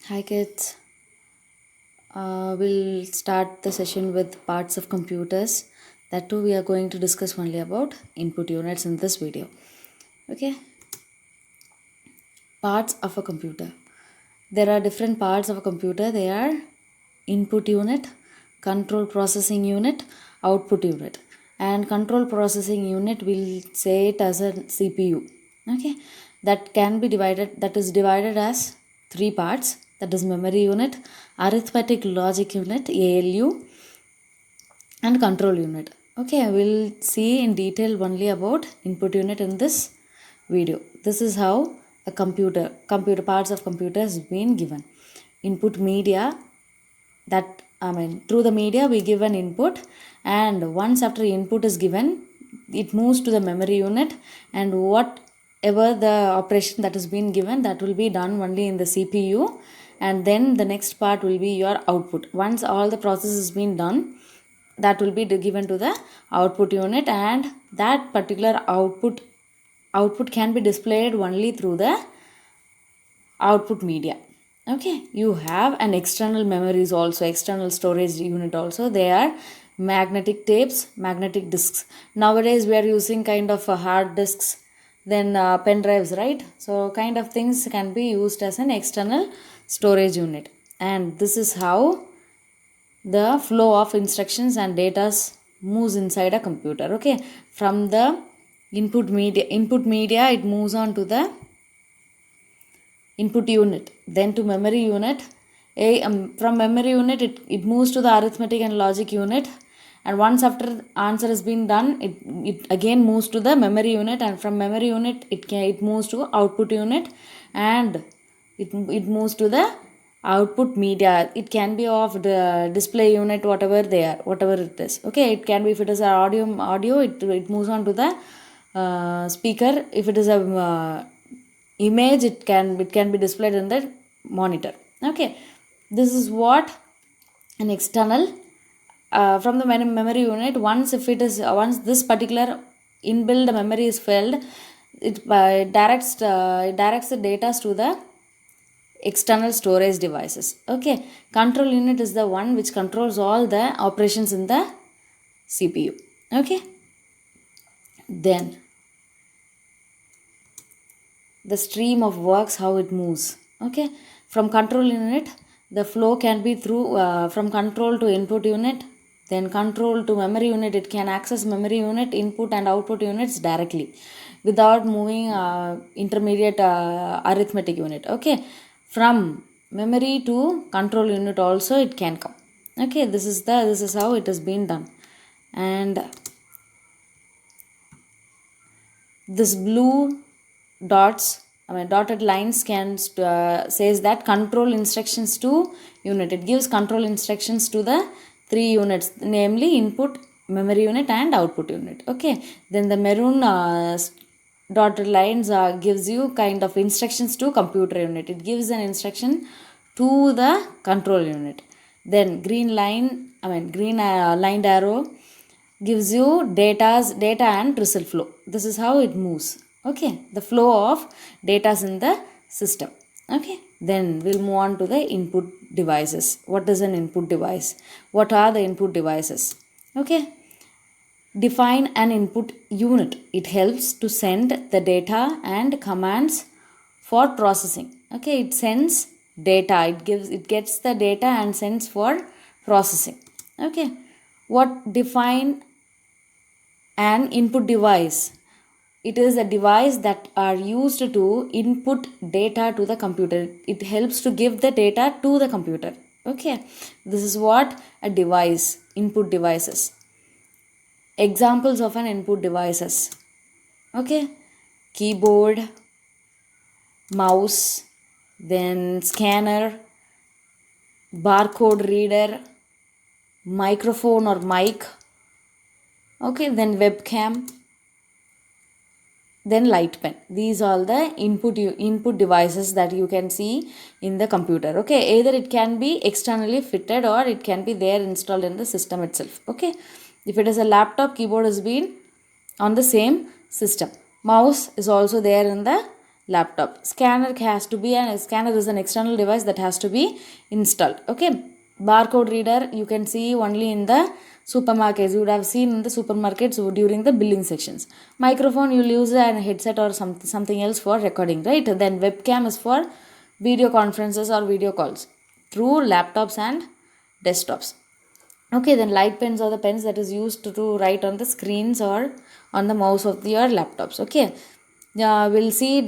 Hi kids. We'll start the session with parts of computers. That too, we are going to discuss only about input units in this video. Okay, parts of a computer. There are different parts of a computer. They are input unit, control processing unit, output unit. And control processing unit, we'll say it as a CPU. Okay, that can be divided, that is divided as three parts. That is memory unit, arithmetic logic unit, ALU, and control unit. Okay, I will see in detail only about input unit in this video. This is how a computer parts of computer has been given. Input media, that through the media we give an input, and once after input is given, it moves to the memory unit, and whatever the operation that has been given, that will be done only in the CPU, and then the next part will be your output. Once all the process has been done, that will be given to the output unit, and that particular output can be displayed only through the output media. Okay, you have an external memories also, external storage unit also. They are magnetic tapes, magnetic disks. Nowadays we are using kind of hard disks, then pen drives, right? So kind of things can be used as an external storage unit. And this is how the flow of instructions and data moves inside a computer. Okay, from the input media it moves on to the input unit, then to memory unit. From memory unit it moves to the arithmetic and logic unit, and once after answer has been done, it again moves to the memory unit, and from memory unit it moves to output unit, and it moves to the output media. It can be of the display unit, whatever it is. Okay, it can be, if it is audio, it moves on to the speaker. If it is a image, it can be displayed in the monitor. Okay, this is what an external from the memory unit. Once this particular inbuilt memory is filled, it directs the data to the external storage devices. Okay, control unit is the one which controls all the operations in the CPU. Okay, then the stream of works, how it moves. Okay, from control unit the flow can be through from control to input unit, then control to memory unit. It can access memory unit input and output units directly without moving intermediate arithmetic unit. Okay, from memory to control unit also it can come. Okay, this is how it has been done. And this blue dots, dotted lines can says that control instructions to unit. It gives control instructions to the three units, namely input, memory unit, and output unit. Okay, then the maroon dotted lines gives you kind of instructions to computer unit. It gives an instruction to the control unit. Then green lined arrow gives you data and result flow. This is how it moves. Okay, the flow of data in the system. Okay, then we'll move on to the input devices. What is an input device? What are the input devices? Okay, define an input unit. It helps to send the data and commands for processing. Okay, it sends data, it gets the data and sends for processing. Okay, what define an input device? It is a device that are used to input data to the computer. It helps to give the data to the computer. Okay, this is what a device, input devices. Examples of an input devices. Okay, keyboard, mouse, then scanner, barcode reader, microphone or mic. Okay, then webcam, then light pen. These are the input devices that you can see in the computer. Okay, either it can be externally fitted or it can be there installed in the system itself. Okay, if it is a laptop, keyboard has been on the same system. Mouse is also there in the laptop. Scanner has to be a scanner is an external device that has to be installed. Okay, barcode reader you can see only in the supermarkets. You would have seen in the supermarkets during the billing sections. Microphone you'll use a headset or something else for recording, right? Then webcam is for video conferences or video calls through laptops and desktops. Okay, then light pens are the pens that is used to write on the screens or on the mouse of your laptops. Okay, we'll see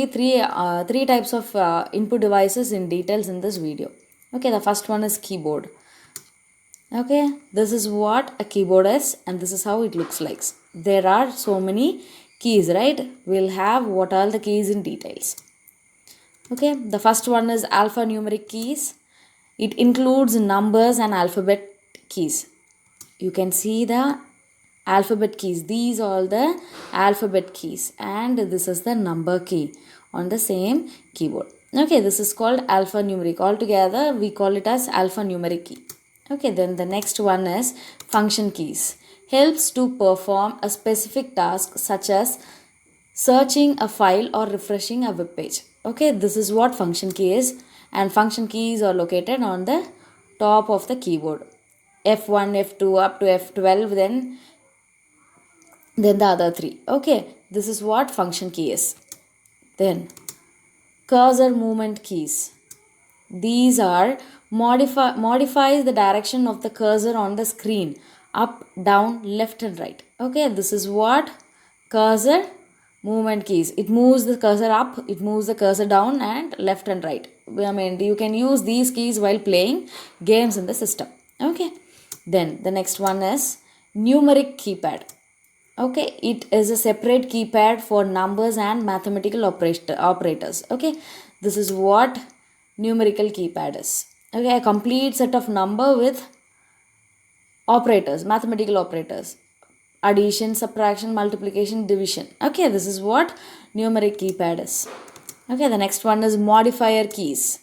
three types of input devices in details in this video. Okay, the first one is keyboard. Okay, this is what a keyboard is and this is how it looks like. There are so many keys, right? We'll have what are the keys in details. Okay, the first one is alphanumeric keys. It includes numbers and alphabet keys. You can see the alphabet keys. These are the alphabet keys and this is the number key on the same keyboard. Okay, this is called alphanumeric. Altogether, we call it as alphanumeric key. Okay, then the next one is function keys. Helps to perform a specific task such as searching a file or refreshing a web page. Okay, this is what function key is, and function keys are located on the top of the keyboard. F1, F2 up to F12, then the other three. Okay, this is what function key is. Then cursor movement keys. These are modifies the direction of the cursor on the screen, up, down, left and right. Okay, this is what cursor movement keys. It moves the cursor up, it moves the cursor down and left and right. I mean, you can use these keys while playing games in the system. Okay, then the next one is numeric keypad. Okay, it is a separate keypad for numbers and mathematical operators. Okay, this is what numerical keypad is. Okay, a complete set of number with operators, mathematical operators. Addition, subtraction, multiplication, division. Okay, this is what numeric keypad is. Okay, the next one is modifier keys.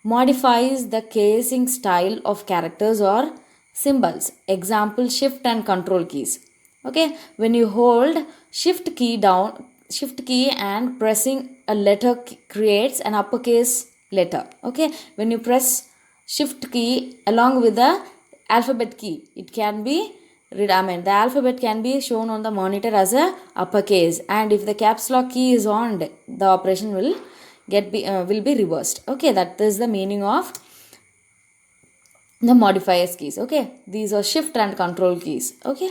Modifies the casing style of characters or symbols. Example, shift and control keys. Okay, when you hold shift key and pressing a letter creates an uppercase letter. Okay, when you press shift key along with the alphabet key, it can be the alphabet can be shown on the monitor as a uppercase, and if the caps lock key is on, the operation will be reversed. Okay, that is the meaning of the modifiers keys. Okay, these are shift and control keys. Okay,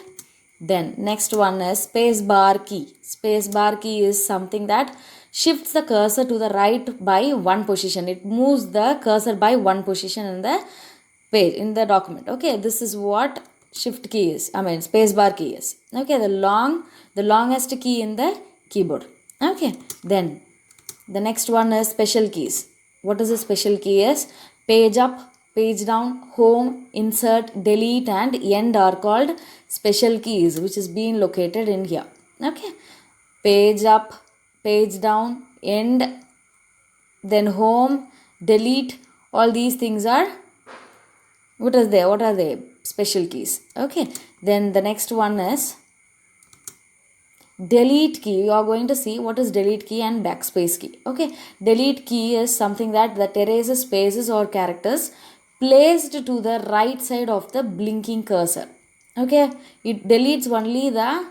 then next one is space bar key. Space bar key is something that shifts the cursor to the right by one position. It moves the cursor by one position in the page, in the document. Okay, this is what shift key is, space bar key is. Okay, the longest key in the keyboard. Okay, then the next one is special keys. What is a special key is? Page up, page down, home, insert, delete and end are called special keys, which is being located in here. Okay, page up, page down, end, then home, delete, all these things are what are they? Special keys. Okay, then the next one is delete key. You are going to see what is delete key and backspace key. Okay, delete key is something that erases spaces or characters placed to the right side of the blinking cursor. Okay, it deletes only the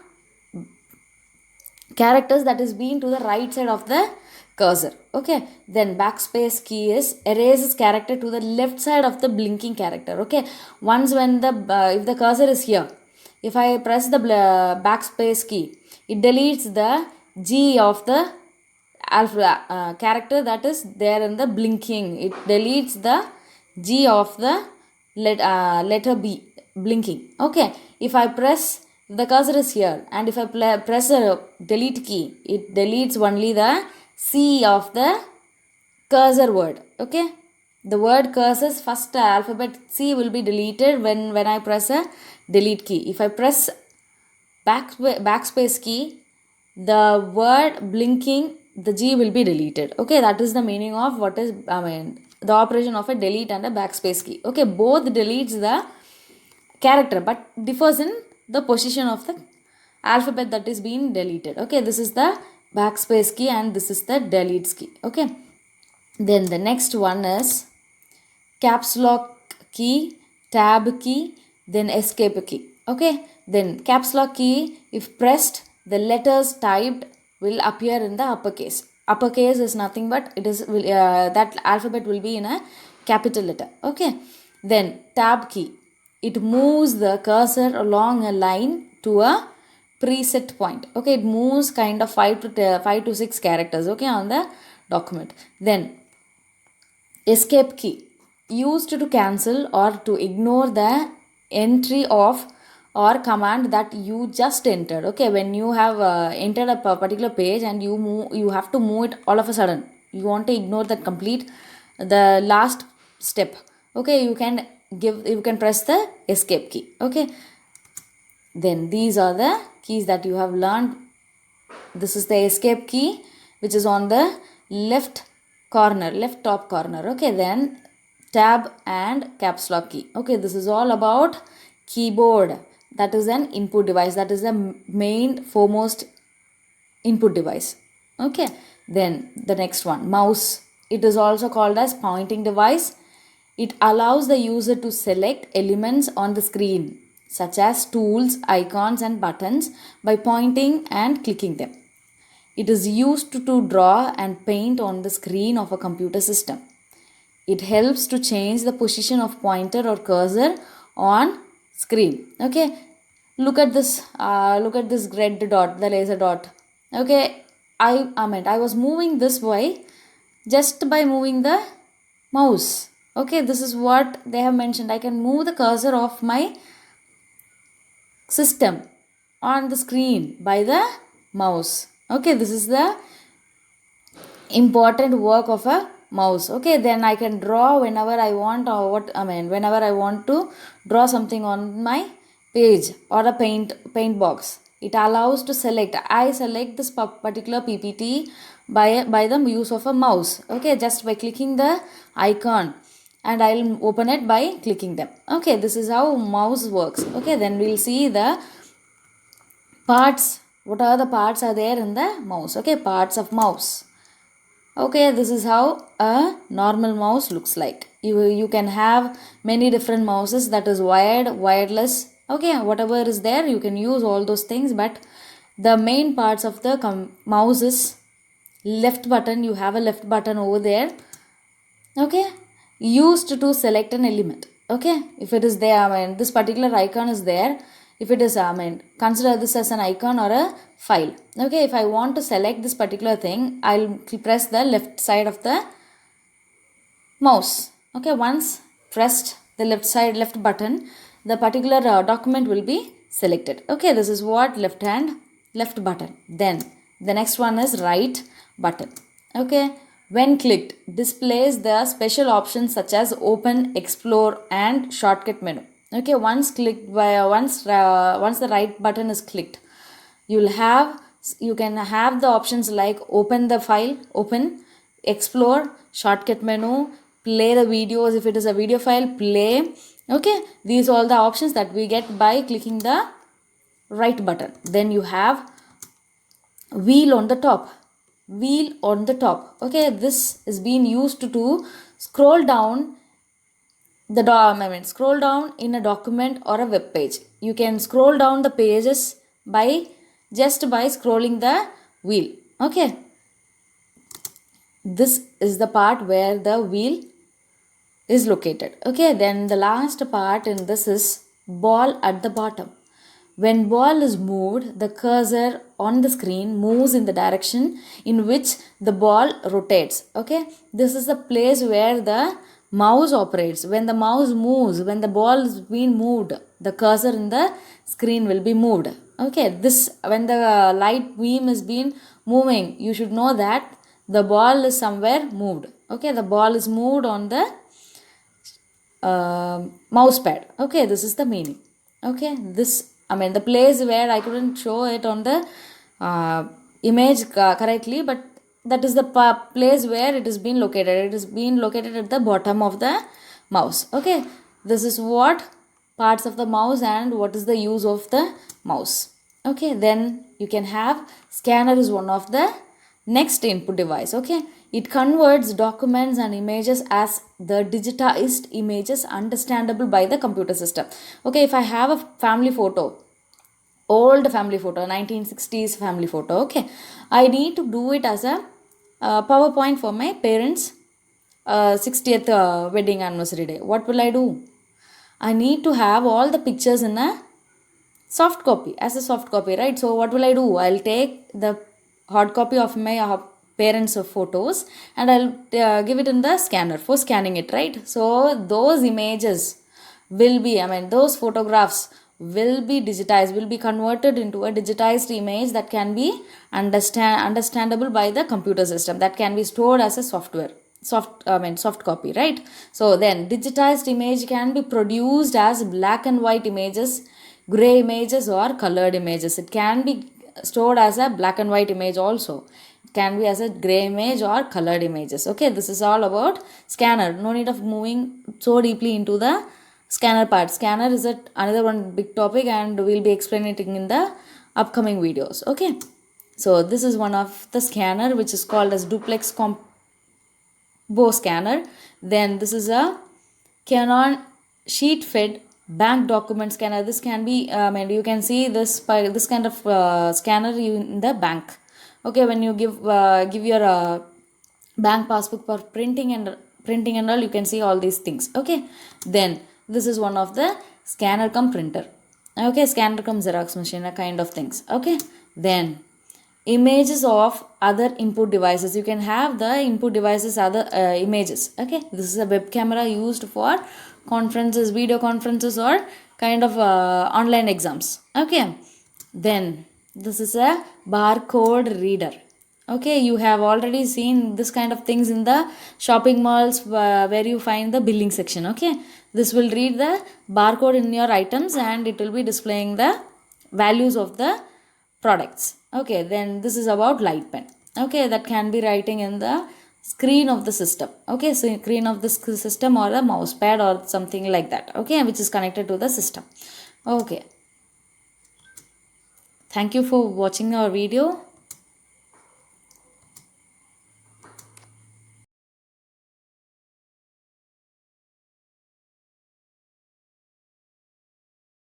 characters that is being to the right side of the cursor. Okay, then backspace key is erases character to the left side of the blinking character. Okay, once when the if the cursor is here, if I press the backspace key, it deletes the G of the alpha character that is there in the blinking. It deletes the G of the letter B blinking. Okay, if I press, the cursor is here and if I press a delete key, it deletes only the C of the cursor word. Okay, the word cursor's first alphabet C will be deleted when I press a delete key. If I press backspace key, the word blinking, the G will be deleted. Okay, that is the meaning of what is the operation of a delete and a backspace key. Okay, both deletes the character but differs in the position of the alphabet that is being deleted. Okay, this is the backspace key, and this is the delete key. Okay, then the next one is caps lock key, tab key, then escape key. Okay, then caps lock key, if pressed, the letters typed will appear in the uppercase. Uppercase is nothing but it is that alphabet will be in a capital letter. Okay, then tab key, it moves the cursor along a line to a preset point. Okay, it moves kind of 5 to 6 characters, okay, on the document. Then escape key, used to cancel or to ignore the entry of or command that you just entered. Okay, when you have entered a particular page and you have to move it all of a sudden, you want to ignore that complete the last step. Okay, you can press the escape key. Okay, then these are the keys that you have learned. This is the escape key, which is on the left top corner. Okay, then tab and caps lock key. Okay, this is all about keyboard. That is an input device. That is the main foremost input device. Okay, then the next one, mouse. It is also called as pointing device. It allows the user to select elements on the screen such as tools, icons and buttons by pointing and clicking them. It is used to draw and paint on the screen of a computer system. It helps to change the position of pointer or cursor on screen. Okay, look at this red dot, the laser dot. Okay, I was moving this way just by moving the mouse. Okay, this is what they have mentioned. I can move the cursor of my system on the screen by the mouse. Okay, this is the important work of a mouse. Okay, then I can draw whenever I want, or whenever I want to draw something on my page or a paint box. It allows to select. I select this particular PPT by the use of a mouse. Okay, just by clicking the icon, and I'll open it by clicking them. Okay, this is how mouse works. Okay, then we'll see the parts. What are the parts are there in the mouse? Okay, parts of mouse. Okay, this is how a normal mouse looks like. You can have many different mouses, that is wired, wireless. Okay, whatever is there, you can use all those things, but the main parts of the mouse is left button. You have a left button over there. Okay, used to select an element. Okay, if it is there, this particular icon is there. If it is, consider this as an icon or a file. Okay, if I want to select this particular thing, I'll press the left side of the mouse. Okay, once pressed the left button, the particular document will be selected. Okay, this is what left button. Then the next one is right button. Okay, when clicked, displays the special options such as open, explore and shortcut menu. Okay, once the right button is clicked, you can have the options like open the file, explore, shortcut menu, play the videos. If it is a video file, play. Okay, these are all the options that we get by clicking the right button. Then you have wheel on the top. Okay, this is being used to scroll down scroll down in a document or a web page. You can scroll down the pages by scrolling the wheel. Okay, this is the part where the wheel is located. Okay, then the last part in this is ball at the bottom. When ball is moved, the cursor on the screen moves in the direction in which the ball rotates. Okay, this is the place where the mouse operates. When the mouse moves, when the ball is being moved, the cursor in the screen will be moved. Okay, when the light beam is being moving, you should know that the ball is somewhere moved. Okay, the ball is moved on the mouse pad. Okay, this is the meaning. Okay, the place where I couldn't show it on the image correctly, but that is the place where it is being located. It is being located at the bottom of the mouse. Okay, this is what parts of the mouse and what is the use of the mouse. Okay, then you can have scanner is one of the next input device. Okay, it converts documents and images as the digitized images understandable by the computer system. Okay, if I have a family photo, old family photo, 1960s family photo, okay, I need to do it as a PowerPoint for my parents' 60th wedding anniversary day. What will I do? I need to have all the pictures in a soft copy, as a soft copy, right? So what will I do? I'll take the hard copy of my parents' photos and I'll give it in the scanner for scanning it, right? So those images will be, those photographs will be digitized, will be converted into a digitized image that can be understandable by the computer system, that can be stored as a soft copy, right? So then digitized image can be produced as black and white images, gray images, or colored images. It can be stored as a black and white image also. It can be as a gray image or colored images. Okay, this is all about scanner. No need of moving so deeply into the scanner part. Scanner is another one big topic and we'll be explaining it in the upcoming videos. Okay, so this is one of the scanner which is called as duplex combo scanner. Then this is a Canon sheet fed bank document scanner. This can be you can see this by this kind of scanner in the bank. Okay, when you give your bank passbook for printing and all, you can see all these things. Okay, then this is one of the scanner cum printer. Okay, scanner cum xerox machine, a kind of things. Okay, then images of other input devices. You can have the input devices other images. Okay, this is a web camera used for conferences, video conferences, or kind of online exams. Okay, then this is a barcode reader. Okay, you have already seen this kind of things in the shopping malls where you find the billing section. Okay, this will read the barcode in your items and it will be displaying the values of the products. Okay, then this is about light pen. Okay, that can be writing in the screen of the system. Okay, so screen of the system or a mouse pad or something like that. Okay, which is connected to the system. Okay, thank you for watching our video.